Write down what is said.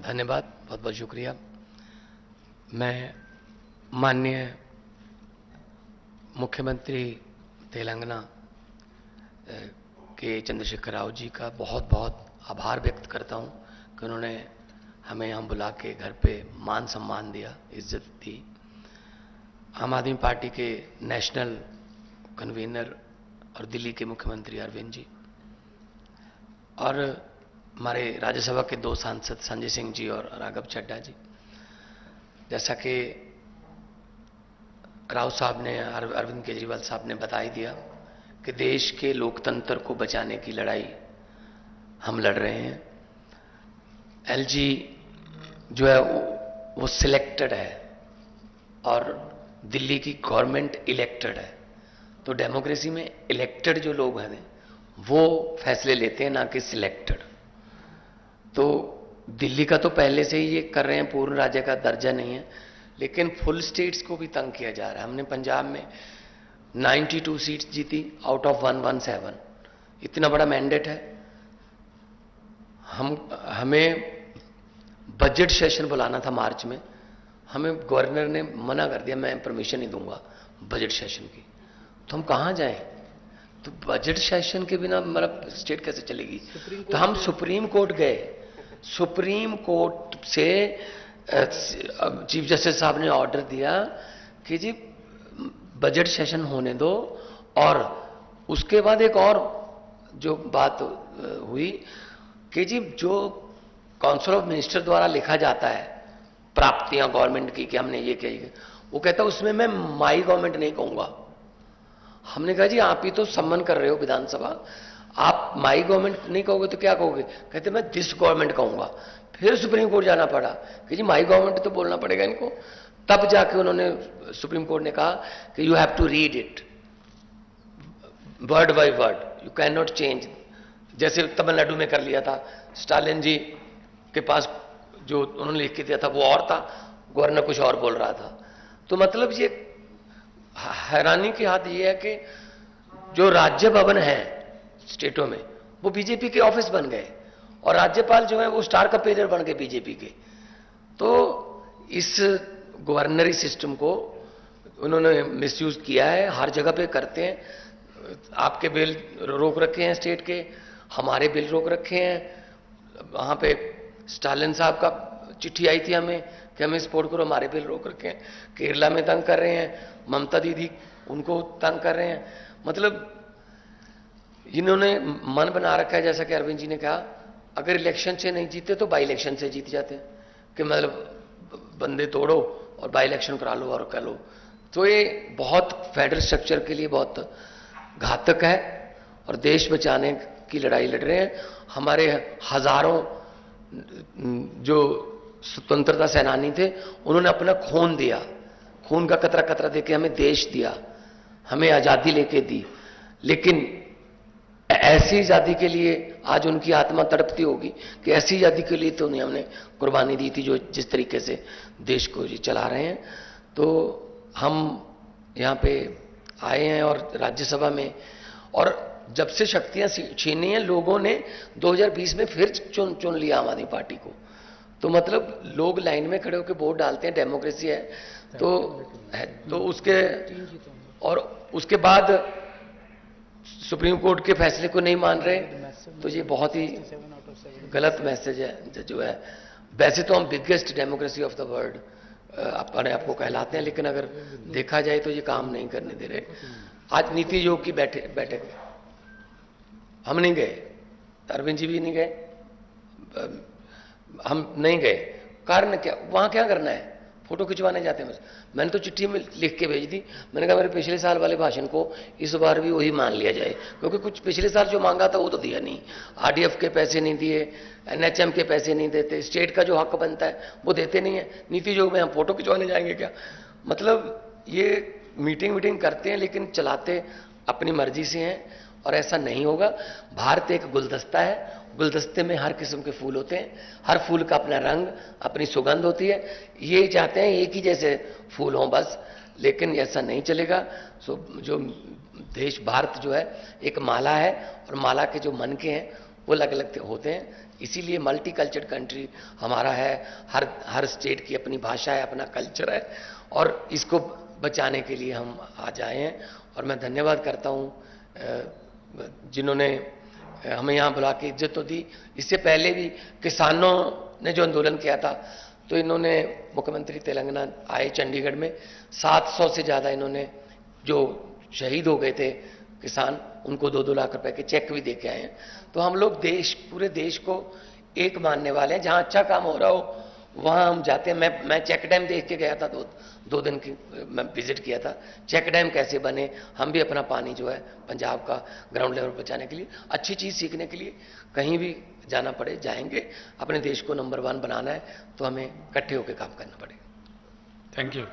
धन्यवाद, बहुत बहुत शुक्रिया। मैं माननीय मुख्यमंत्री तेलंगाना के चंद्रशेखर राव जी का बहुत बहुत आभार व्यक्त करता हूं कि उन्होंने हमें यहाँ बुला के घर पे मान सम्मान दिया, इज्जत दी। आम आदमी पार्टी के नेशनल कन्वीनर और दिल्ली के मुख्यमंत्री अरविंद जी और हमारे राज्यसभा के 2 सांसद संजय सिंह जी और राघव चड्ढा जी, जैसा कि राव साहब ने, अरविंद केजरीवाल साहब ने बता ही दिया कि देश के लोकतंत्र को बचाने की लड़ाई हम लड़ रहे हैं। एलजी जो है वो सिलेक्टेड है और दिल्ली की गवर्नमेंट इलेक्टेड है, तो डेमोक्रेसी में इलेक्टेड जो लोग हैं वो फैसले लेते हैं, ना कि सिलेक्टेड। तो दिल्ली का तो पहले से ही ये कर रहे हैं, पूर्ण राज्य का दर्जा नहीं है, लेकिन फुल स्टेट्स को भी तंग किया जा रहा है। हमने पंजाब में 92 सीट्स जीती आउट ऑफ 117, इतना बड़ा मैंडेट है। हमें बजट सेशन बुलाना था मार्च में, हमें गवर्नर ने मना कर दिया, मैं परमिशन नहीं दूंगा बजट सेशन की। तो हम कहां जाएं? तो बजट सेशन के बिना मतलब स्टेट कैसे चलेगी? तो हम सुप्रीम कोर्ट गए। सुप्रीम कोर्ट से चीफ जस्टिस साहब ने ऑर्डर दिया कि जी बजट सेशन होने दो, और उसके बाद एक और जो बात हुई कि जी जो काउंसिल ऑफ मिनिस्टर द्वारा लिखा जाता है प्राप्तियां गवर्नमेंट की कि हमने ये किया, वो कहता है उसमें मैं माई गवर्नमेंट नहीं कहूंगा। हमने कहा जी आप ही तो सम्मान कर रहे हो विधानसभा, आप माई गवर्नमेंट नहीं कहोगे तो क्या कहोगे? कहते मैं दिस गवर्नमेंट कहूंगा। फिर सुप्रीम कोर्ट जाना पड़ा कि जी माई गवर्नमेंट तो बोलना पड़ेगा इनको। तब जाके उन्होंने, सुप्रीम कोर्ट ने कहा कि you have to read it word by word, you can not change. जैसे तमिलनाडु में कर लिया था, स्टालिन जी के पास जो उन्होंने लिख के दिया था वो और था, गवर्नर कुछ और बोल रहा था। तो मतलब ये हैरानी की बात यह है कि जो राज्य भवन है स्टेटों में वो बीजेपी के ऑफिस बन गए, और राज्यपाल जो है वो स्टार कपेलर बन गए बीजेपी के। तो इस गवर्नरी सिस्टम को उन्होंने मिसयूज किया है, हर जगह पे करते हैं। आपके बिल रोक रखे हैं स्टेट के, हमारे बिल रोक रखे हैं। वहां पे स्टालिन साहब का चिट्ठी आई थी हमें कि हमें सपोर्ट करो, हमारे बिल रोक रखे हैं। केरला में तंग कर रहे हैं, ममता दीदी उनको तंग कर रहे हैं। मतलब इन्होंने मन बना रखा है, जैसा कि अरविंद जी ने कहा, अगर इलेक्शन से नहीं जीते तो बाई इलेक्शन से जीत जाते हैं, कि मतलब बंदे तोड़ो और बाई इलेक्शन करा लो और कर लो। तो ये बहुत फेडरल स्ट्रक्चर के लिए बहुत घातक है, और देश बचाने की लड़ाई लड़ रहे हैं। हमारे हजारों जो स्वतंत्रता सेनानी थे उन्होंने अपना खून दिया, खून का कतरा कतरा देके हमें देश दिया, हमें आजादी लेके दी। लेकिन ऐसी आजादी के लिए आज उनकी आत्मा तड़पती होगी कि ऐसी आजादी के लिए तो नहीं हमने कुर्बानी दी थी, जो जिस तरीके से देश को चला रहे हैं। तो हम यहाँ पे आए हैं और राज्यसभा में, और जब से शक्तियां छीनी हैं लोगों ने 2020 में फिर चुन लिया आम आदमी पार्टी को। तो मतलब लोग लाइन में खड़े होकर वोट डालते हैं, डेमोक्रेसी है। तो उसके बाद सुप्रीम कोर्ट के फैसले को नहीं मान रहे, तो ये बहुत ही गलत मैसेज है जो है। वैसे तो हम biggest democracy of the world अपने आपको कहलाते हैं, लेकिन अगर देखा जाए तो ये काम नहीं करने दे रहे। आज नीति आयोग की बैठक हम नहीं गए, अरविंद जी भी नहीं गए, हम नहीं गए। कारण क्या? वहां क्या करना है? फोटो खिंचवाने जाते हैं बस। मैंने तो चिट्ठी में लिख के भेज दी, मैंने कहा मेरे पिछले साल वाले भाषण को इस बार भी वही मान लिया जाए, क्योंकि कुछ पिछले साल जो मांगा था वो तो दिया नहीं। आरडीएफ के पैसे नहीं दिए, एनएचएम के पैसे नहीं देते, स्टेट का जो हक बनता है वो देते नहीं है। नीति आयोग में हम फोटो खिंचवाने जाएंगे क्या? मतलब ये मीटिंग करते हैं लेकिन चलाते अपनी मर्जी से हैं, और ऐसा नहीं होगा। भारत एक गुलदस्ता है, गुलदस्ते में हर किस्म के फूल होते हैं, हर फूल का अपना रंग, अपनी सुगंध होती है। ये चाहते हैं एक ही जैसे फूल हों बस, लेकिन ऐसा नहीं चलेगा। जो देश भारत जो है एक माला है, और माला के जो मनके हैं वो अलग अलग होते हैं। इसीलिए मल्टी कल्चर कंट्री हमारा है। हर स्टेट की अपनी भाषा है, अपना कल्चर है, और इसको बचाने के लिए हम आज आए हैं। और मैं धन्यवाद करता हूं जिन्होंने हमें यहाँ बुला के इज्जत तो दी। इससे पहले भी किसानों ने जो आंदोलन किया था, तो इन्होंने, मुख्यमंत्री तेलंगाना आए चंडीगढ़ में, 700 से ज़्यादा इन्होंने जो शहीद हो गए थे किसान, उनको 2-2 लाख रुपए के चेक भी दे के आए हैं। तो हम लोग पूरे देश को एक मानने वाले हैं। जहां अच्छा काम हो रहा हो वहां हम जाते हैं। मैं चेक डैम देख के गया था, 2 दिन की मैं विजिट किया था। चेक डैम कैसे बने, हम भी अपना पानी जो है पंजाब का ग्राउंड लेवल पर बचाने के लिए, अच्छी चीज़ सीखने के लिए कहीं भी जाना पड़े जाएंगे। अपने देश को नंबर 1 बनाना है तो हमें इकट्ठे होकर काम करना पड़ेगा। Thank you.